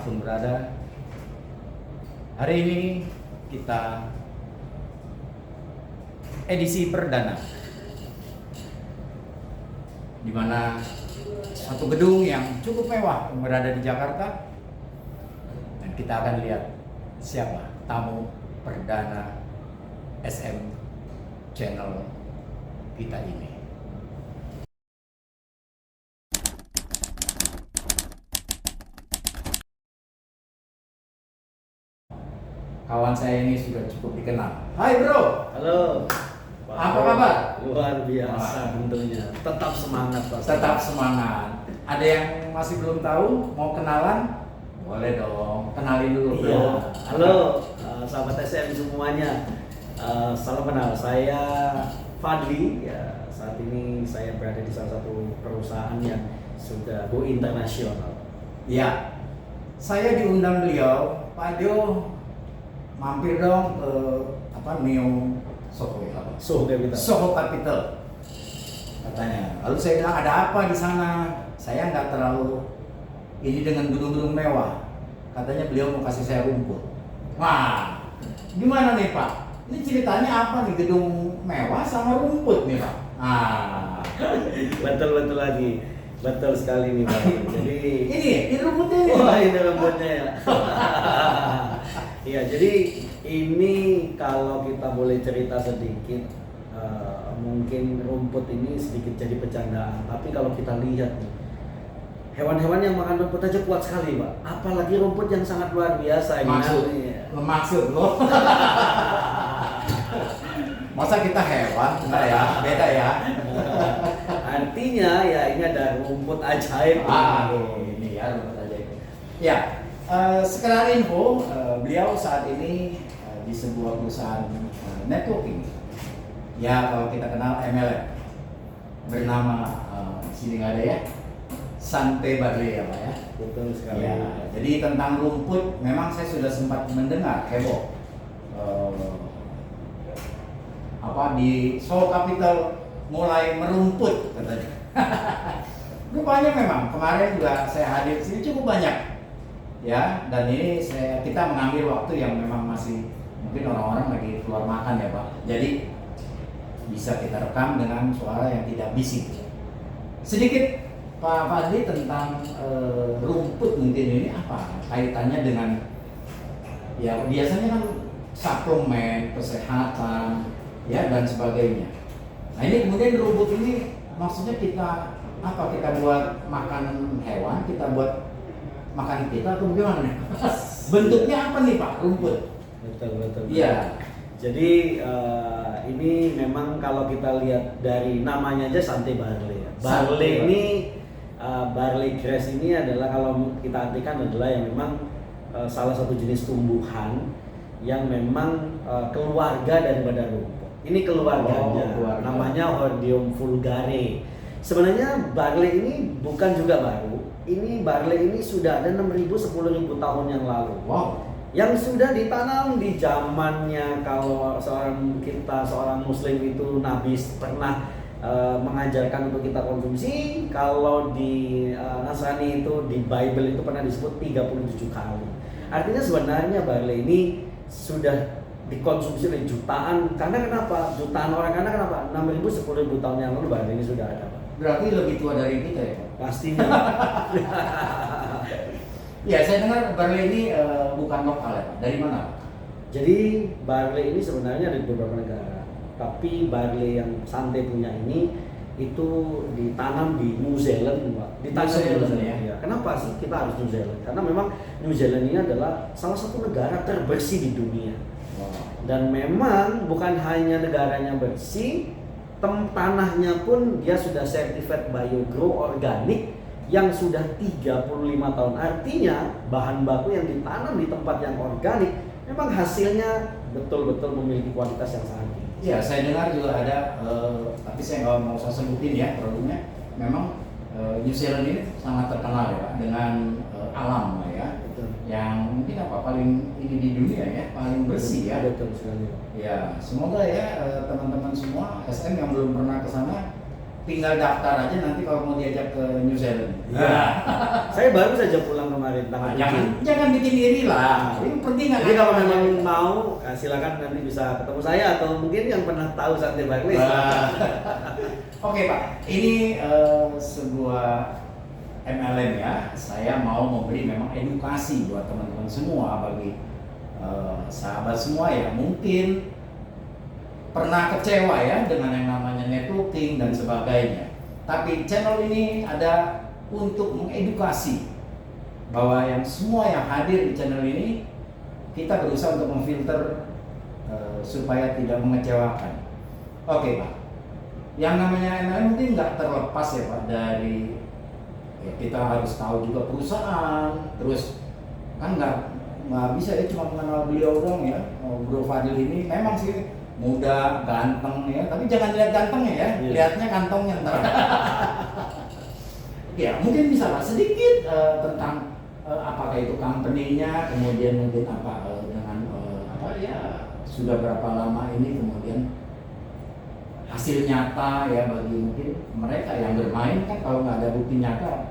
dimanapun berada. Hari ini kita edisi perdana, di mana satu gedung yang cukup mewah berada di Jakarta, dan kita akan lihat siapa tamu perdana SM Channel kita ini. Kawan saya ini sudah cukup dikenal. Hai bro. Halo. Apa kabar? Luar biasa tentunya. Tetap semangat Pak. Tetap semangat. Ada yang masih belum tahu, mau kenalan? Boleh dong. Kenalin dulu bro. Iya. Halo sahabat SM semuanya. Salam kenal. Saya Fadli. Ya, saat ini saya berada di salah satu perusahaan yang sudah go internasional. Ya. Saya diundang beliau, Pak Jo, mampir dong ke Neo Soho apa? Soho Capital. Soho Capital katanya. Lalu saya bilang ada apa di sana? Saya nggak terlalu ini dengan gedung-gedung mewah. Katanya beliau mau kasih saya rumput. Wah, gimana nih Pak? Ini ceritanya apa nih, gedung mewah sama rumput nih Pak? Betul lagi. Betul sekali nih Pak. Jadi ini rumputnya nih. Wah, ini rumputnya ya. Iya, jadi ini kalau kita boleh cerita sedikit, mungkin rumput ini sedikit jadi bercandaan. Tapi kalau kita lihat nih, hewan-hewan yang makan rumput aja kuat sekali, Pak. Apalagi rumput yang sangat luar biasa ini. Maksud lo? Masa kita hewan? Enggak ya, beda ya. Artinya ya ini ada rumput ajaib. Ini ya rumput ajaib. Ya. Sekedar info, beliau saat ini di sebuah perusahaan networking. Ya, kalau kita kenal MLM, bernama di sini nggak ada ya, Santai Barley ya Pak ya. Betul sekali. Ya, jadi tentang rumput, memang saya sudah sempat mendengar heboh di Soho Capital mulai merumput katanya. Rupanya memang kemarin juga saya hadir di sini cukup banyak. Ya, dan ini kita mengambil waktu yang memang masih mungkin orang-orang lagi keluar makan ya Pak. Jadi bisa kita rekam dengan suara yang tidak bising. Sedikit Pak Fadli tentang rumput mungkin ini apa kaitannya dengan ya biasanya kan suplemen kesehatan ya dan sebagainya. Nah ini kemudian rumput ini maksudnya kita buat makan hewan, kita buat makan kita atau bagaimana nih? Bentuknya apa nih Pak rumput? Betul. Iya. Jadi ini memang kalau kita lihat dari namanya aja Santai Barley ya. Barley ini barley grass ini adalah kalau kita artikan adalah yang memang salah satu jenis tumbuhan yang memang keluarga daripada rumput. Ini keluarganya. Keluarga. Namanya Hordeum vulgare. Sebenarnya barley ini bukan juga baru. Ini barley ini sudah ada 6.000 10.000 tahun yang lalu. Wow. Yang sudah ditanam di zamannya kalau seorang muslim itu Nabi pernah mengajarkan untuk kita konsumsi. Kalau di Nasrani itu di Bible itu pernah disebut 37 kali. Artinya sebenarnya barley ini sudah dikonsumsi oleh jutaan. Karena kenapa? Jutaan orang, karena kenapa? 6.000 10.000 tahun yang lalu barley ini sudah ada. Berarti lebih tua dari kita ya Pak? Pastinya. Ya, saya dengar barley ini bukan lokal ya Pak. Dari mana Pak? Jadi barley ini sebenarnya ada di beberapa negara. Tapi barley yang Santai punya ini itu ditanam di New Zealand, Pak. Ditanam di New Zealand ya. Kenapa sih kita harus New Zealand? Karena memang New Zealand ini adalah salah satu negara terbersih di dunia. Wow. Dan memang bukan hanya negaranya bersih, tanahnya pun dia sudah certified biogrow organik yang sudah 35 tahun. Artinya bahan baku yang ditanam di tempat yang organik memang hasilnya betul-betul memiliki kualitas yang sangat tinggi. Ya, saya dengar juga ada, tapi saya nggak mau saya sebutin ya produknya. Memang New Zealand ini sangat terkenal ya Pak, dengan alam ya. Betul. Yang mungkin paling ini di dunia ya, paling bersih ya. Betul sekali. Ya, semoga ya teman-teman semua SM yang belum pernah ke sana tinggal daftar aja nanti kalau mau diajak ke New Zealand. Iya. Saya baru saja pulang kemarin tanggal Jangan bikin iri lah. Ini penting nggak? Jadi kalau memang mau, silakan nanti bisa ketemu saya atau mungkin yang pernah tahu Santai Barclays. Oke Pak, ini sebuah MLM ya. Saya mau memberi memang edukasi buat teman-teman semua, bagi sahabat semua ya. Mungkin pernah kecewa ya dengan yang namanya networking dan sebagainya. Tapi channel ini ada untuk mengedukasi bahwa yang semua yang hadir di channel ini kita berusaha untuk memfilter supaya tidak mengecewakan. Oke Pak, yang namanya MLM mungkin nggak terlepas ya Pak dari ya, kita harus tahu juga perusahaan, terus kan nggak bisa ya cuma mengenal beliau dong ya. Bro Fadil ini memang sih muda, ganteng ya, tapi jangan lihat gantengnya ya, lihatnya kantongnya ntar. Ya mungkin bisa lah sedikit tentang apakah itu company-nya, kemudian mungkin apa dengan apa ya sudah berapa lama ini, kemudian hasil nyata ya bagi mungkin mereka yang bermain. Kan kalau nggak ada bukti nyata,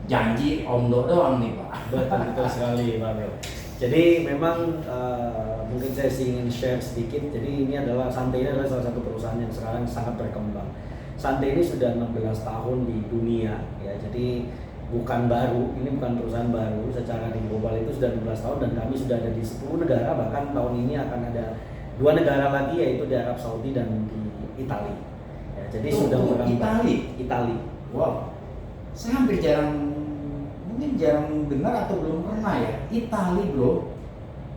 janji omdo doang nih Pak. Betul sekali Pak Bro. Jadi memang mungkin saya ingin share sedikit. Jadi ini adalah Santai ini adalah salah satu perusahaan yang sekarang sangat berkembang. Santai ini sudah 16 tahun di dunia ya. Jadi bukan baru, ini bukan perusahaan baru. Secara di global itu sudah 16 tahun dan kami sudah ada di 10 negara. Bahkan tahun ini akan ada 2 negara lagi, yaitu di Arab Saudi dan di Italia. Ya, jadi sudah berkembang. Italia. Wow. Saya hampir mungkin jarang dengar atau belum pernah ya. Italia bro,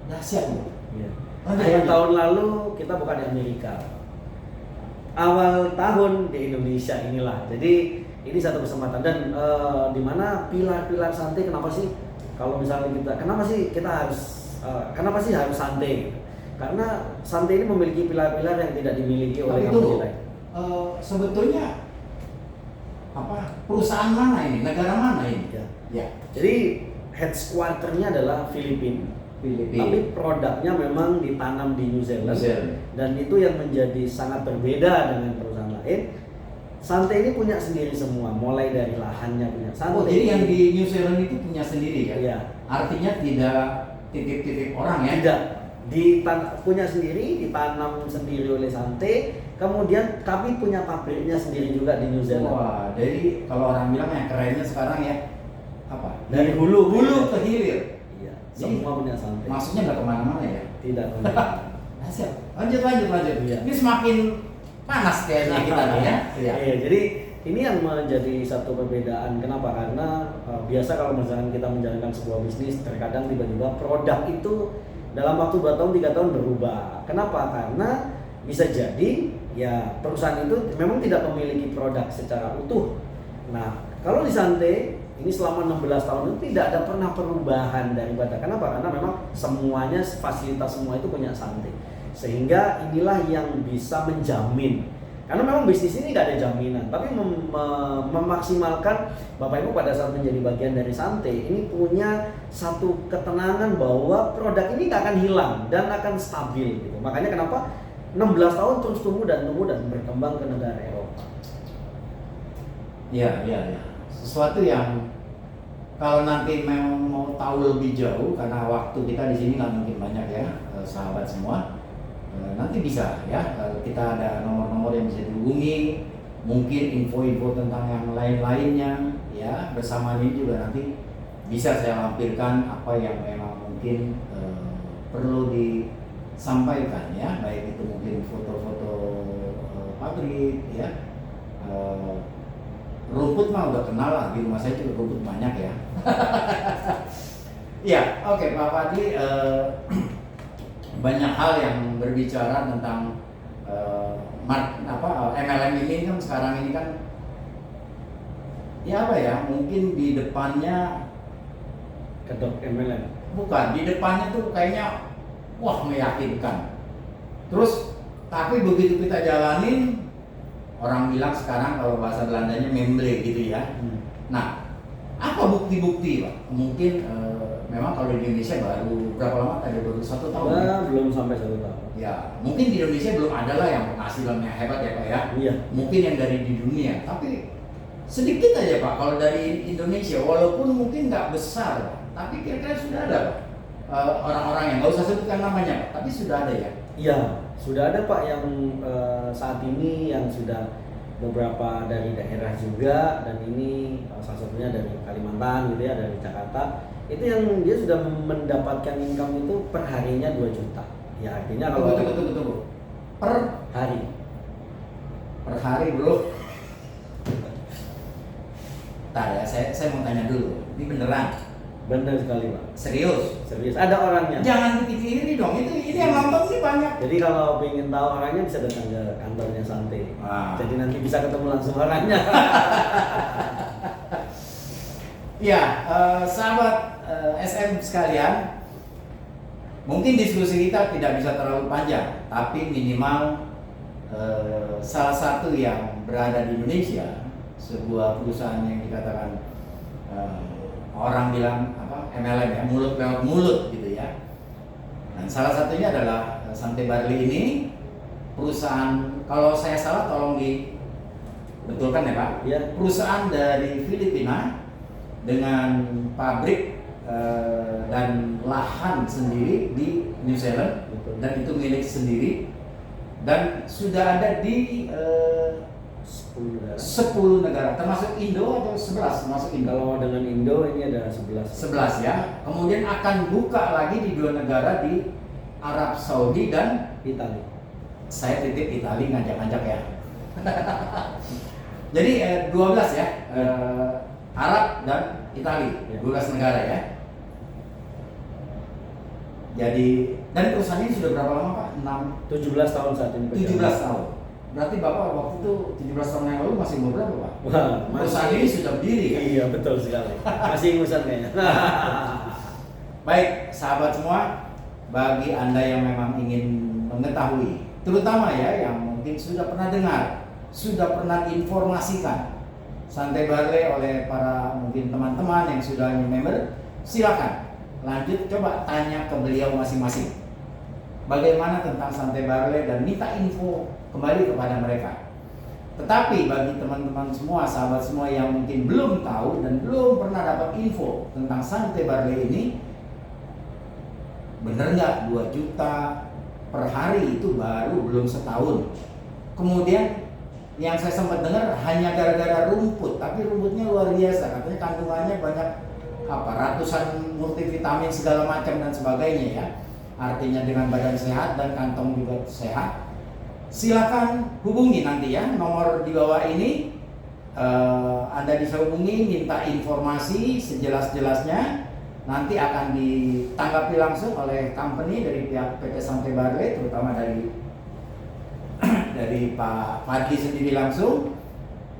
dahsyat bro. Ya. Akhir tahun lalu kita bukan di Amerika, awal tahun di Indonesia inilah. Jadi ini satu kesempatan dan dimana pilar-pilar Santai. Kenapa sih kalau misalnya kenapa sih harus Santai? Karena Santai ini memiliki pilar-pilar yang tidak dimiliki oleh company lain. Sebetulnya apa perusahaan mana ini, negara mana ini? Ya. Jadi headquarter-nya adalah Filipina. Tapi produknya memang ditanam di New Zealand. Dan itu yang menjadi sangat berbeda dengan perusahaan lain. Santai ini punya sendiri semua, mulai dari lahannya punya Santai. Jadi yang di New Zealand itu punya sendiri ya? Iya. Artinya tidak titip-titip orang ya? Tidak. Punya sendiri, ditanam sendiri oleh Santai. Kemudian kami punya pabriknya sendiri juga di New Zealand. Wah, jadi kalau orang bilang yang kerennya sekarang ya apa? Dari hulu ke hilir. Iya. Semua punya Santai. Maksudnya nggak kemana-mana ya? Tidak kemana-mana. Siap. Lanjut. Iya. Ini semakin panas kayaknya kita nih ya. Iya. Jadi ini yang menjadi satu perbedaan. Kenapa? Karena biasa kalau misalkan kita menjalankan sebuah bisnis, terkadang tiba-tiba produk itu dalam waktu 2 tahun 3 tahun berubah. Kenapa? Karena bisa jadi ya perusahaan itu memang tidak memiliki produk secara utuh. Nah, kalau di Santai ini selama 16 tahun itu tidak ada pernah perubahan daripada. Kenapa? Karena memang semuanya, fasilitas semua itu punya Santai. Sehingga inilah yang bisa menjamin. Karena memang bisnis ini tidak ada jaminan, tapi memaksimalkan Bapak Ibu pada saat menjadi bagian dari Santai ini punya satu ketenangan bahwa produk ini nggak akan hilang dan akan stabil gitu. Makanya kenapa 16 tahun terus tumbuh dan berkembang ke negara Eropa. Iya. Sesuatu yang kalau nanti memang mau tahu lebih jauh, karena waktu kita di sini nggak mungkin banyak ya, sahabat semua. Nanti bisa ya, kita ada nomor-nomor yang bisa dihubungi, mungkin info-info tentang yang lain-lainnya ya. Bersama ini juga nanti bisa saya lampirkan apa yang memang mungkin perlu disampaikan ya, baik itu mungkin foto-foto pabrik ya. Rumput mah udah kenal lah, di rumah saya juga rumput banyak ya. Ya, oke Pak Fadli, banyak hal yang berbicara tentang MLM ini kan sekarang ini kan ya apa ya, mungkin di depannya Kedok MLM. Bukan, di depannya tuh kayaknya wah meyakinkan. Terus tapi begitu kita jalanin, orang bilang sekarang kalau bahasa Belandanya memble gitu ya. Nah, apa bukti-bukti Pak? Mungkin memang kalau di Indonesia baru berapa lama tadi, baru 1 tahun. Nah, belum sampai 1 tahun. Ya, mungkin di Indonesia belum ada lah yang penghasilannya hebat ya Pak ya. Iya. Mungkin yang dari di dunia, tapi sedikit aja Pak kalau dari Indonesia, walaupun mungkin nggak besar, tapi kira-kira sudah ada Pak. Orang-orang yang nggak usah sebutkan namanya Pak, tapi sudah ada ya. Iya, sudah ada Pak yang saat ini yang sudah beberapa dari daerah juga, dan ini salah satunya dari Kalimantan gitu ya, dari Jakarta. Itu yang dia sudah mendapatkan income itu per harinya 2 juta. Ya artinya kalau Tunggu. Per hari bro. Ntar ya, saya mau tanya dulu. Ini beneran? Benar sekali Pak. Serius? Serius, ada orangnya. Jangan dipikiri dong, ini yang nonton ini banyak. Jadi kalau ingin tahu orangnya bisa datang ke kantornya Santai. Jadi nanti bisa ketemu langsung orangnya. Ya, sahabat SM sekalian, mungkin diskusi kita tidak bisa terlalu panjang, tapi minimal salah satu yang berada di Indonesia, sebuah perusahaan yang dikatakan orang bilang apa, MLM ya, mulut lewat mulut gitu ya. Dan salah satunya adalah Santai Barley ini, perusahaan, kalau saya salah tolong dibetulkan ya Pak. Ya. Perusahaan dari Filipina dengan pabrik dan lahan sendiri di New Zealand. Betul. Dan itu milik sendiri, dan sudah ada di 10 negara, termasuk Indo atau 11 termasuk Indo. Kalau dengan Indo ini ada 11. 11 ya. Kemudian akan buka lagi di 2 negara, di Arab Saudi dan Italia. saya titip Italia, ngajak-ngajak ya. Jadi 12 ya, Arab dan Italia, Ya. 12 negara ya. Jadi, dan perusahaan ini sudah berapa lama Pak? 17 tahun saat ini. 17 tahun. Berarti Bapak waktu itu 17 tahun yang lalu masih umur berapa Pak? Wah, Perusahaan ini sudah berdiri kan? Iya, betul sekali. Masih ingusan kayaknya. Baik, sahabat semua, bagi Anda yang memang ingin mengetahui, terutama ya yang mungkin sudah pernah dengar, sudah pernah informasikan Santai Barley oleh para mungkin teman-teman yang sudah member, silakan lanjut coba tanya ke beliau masing-masing. Bagaimana tentang Santai Barley dan minta info kembali kepada mereka. Tetapi bagi teman-teman semua, sahabat semua yang mungkin belum tahu dan belum pernah dapat info tentang Santai Barley ini, bener nggak 2 juta per hari itu baru belum setahun. Kemudian yang saya sempat dengar hanya gara-gara rumput, tapi rumputnya luar biasa, katanya kandungannya banyak apa, ratusan multivitamin segala macam dan sebagainya ya. Artinya dengan badan sehat dan kantong juga sehat. Silakan hubungi nanti ya, nomor di bawah ini. Anda bisa hubungi, minta informasi sejelas-jelasnya. Nanti akan ditanggapi langsung oleh company dari pihak PT Santai Barley, terutama dari Pak Fadli sendiri langsung.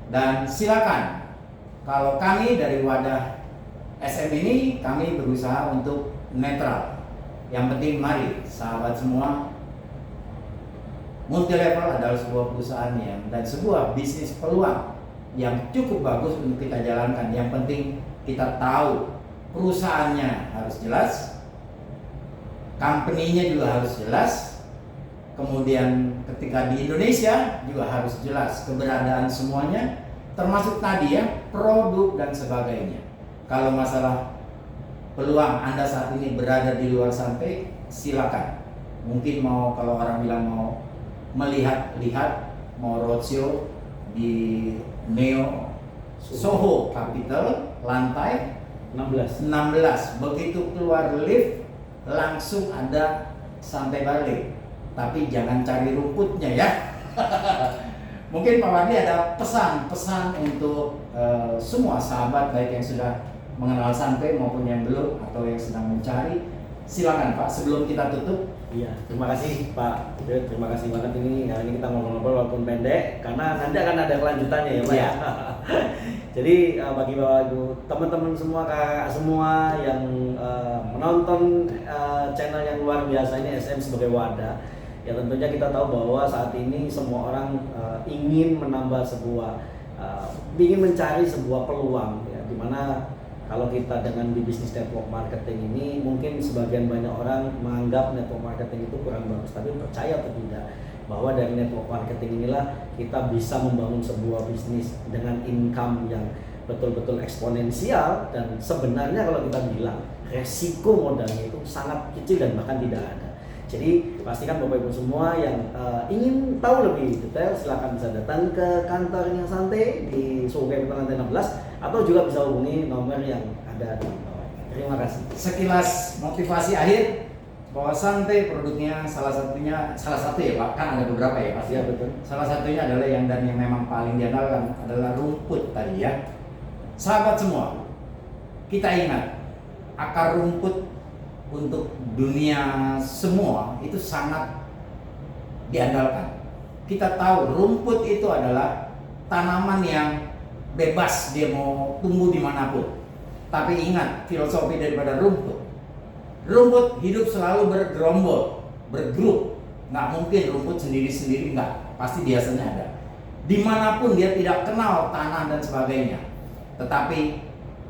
Dan silakan, kalau kami dari wadah SM ini, kami berusaha untuk netral. Yang penting mari sahabat semua, multi level adalah sebuah perusahaan dan sebuah bisnis peluang yang cukup bagus untuk kita jalankan. Yang penting kita tahu perusahaannya harus jelas, company-nya juga harus jelas, kemudian ketika di Indonesia juga harus jelas keberadaan semuanya, termasuk tadi ya, produk dan sebagainya. Kalau masalah peluang Anda saat ini berada di luar Santai, silakan. Mungkin mau, kalau orang bilang mau melihat-lihat, mau roadshow di Neo Soho Capital lantai 16. Begitu keluar lift langsung ada Santai Barley. Tapi jangan cari rumputnya ya. Mungkin Pak Wadi ada pesan-pesan untuk semua sahabat, baik yang sudah mengenal Santai maupun yang belum atau yang sedang mencari. Silakan Pak, sebelum kita tutup. Iya, terima kasih Pak. Terima kasih banget ini. Hari ini kita ngobrol-ngobrol walaupun pendek, karena nanti akan ada kelanjutannya ya Pak. Iya. Jadi bagi Bapak Ibu, teman-teman semua, kakak semua yang menonton channel yang luar biasa ini SM sebagai wadah, ya tentunya kita tahu bahwa saat ini semua orang ingin menambah sebuah, ingin mencari sebuah peluang, ya, dimana Kalau kita dengan di bisnis network marketing ini, mungkin sebagian banyak orang menganggap network marketing itu kurang bagus, tapi percaya atau tidak bahwa dari network marketing inilah kita bisa membangun sebuah bisnis dengan income yang betul-betul eksponensial, dan sebenarnya kalau kita bilang resiko modalnya itu sangat kecil dan bahkan tidak ada. Jadi pastikan Bapak Ibu semua yang ingin tahu lebih detail, silakan bisa datang ke kantornya Santai di Suhu Capital lantai 16 atau juga bisa hubungi nomor yang ada di bawah. Terima kasih. Sekilas motivasi akhir bahwa Santai produknya salah satu ya Pak, kan ada beberapa ya Pak. Ya betul. Salah satunya adalah yang memang paling diandalkan adalah rumput tadi ya. Sahabat semua, kita ingat akar rumput untuk dunia semua itu sangat diandalkan. Kita tahu rumput itu adalah tanaman yang bebas, dia mau tumbuh dimanapun. Tapi ingat filosofi daripada rumput. Rumput hidup selalu bergerombol, bergrup. Nggak mungkin rumput sendiri-sendiri, nggak. Pasti biasanya ada. Dimanapun dia tidak kenal tanah dan sebagainya. Tetapi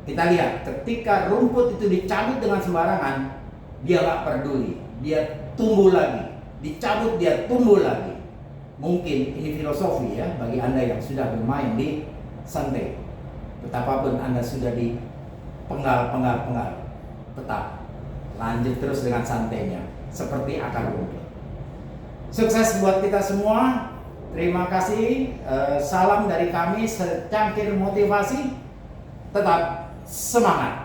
kita lihat ketika rumput itu dicabut dengan sembarangan, dia nggak peduli, dia tumbuh lagi, dicabut dia tumbuh lagi. Mungkin ini filosofi ya bagi Anda yang sudah bermain di Santai. Betapapun Anda sudah di penggal, tetap lanjut terus dengan santainya seperti akar rumput. Sukses buat kita semua. Terima kasih. Salam dari kami secangkir motivasi. Tetap semangat.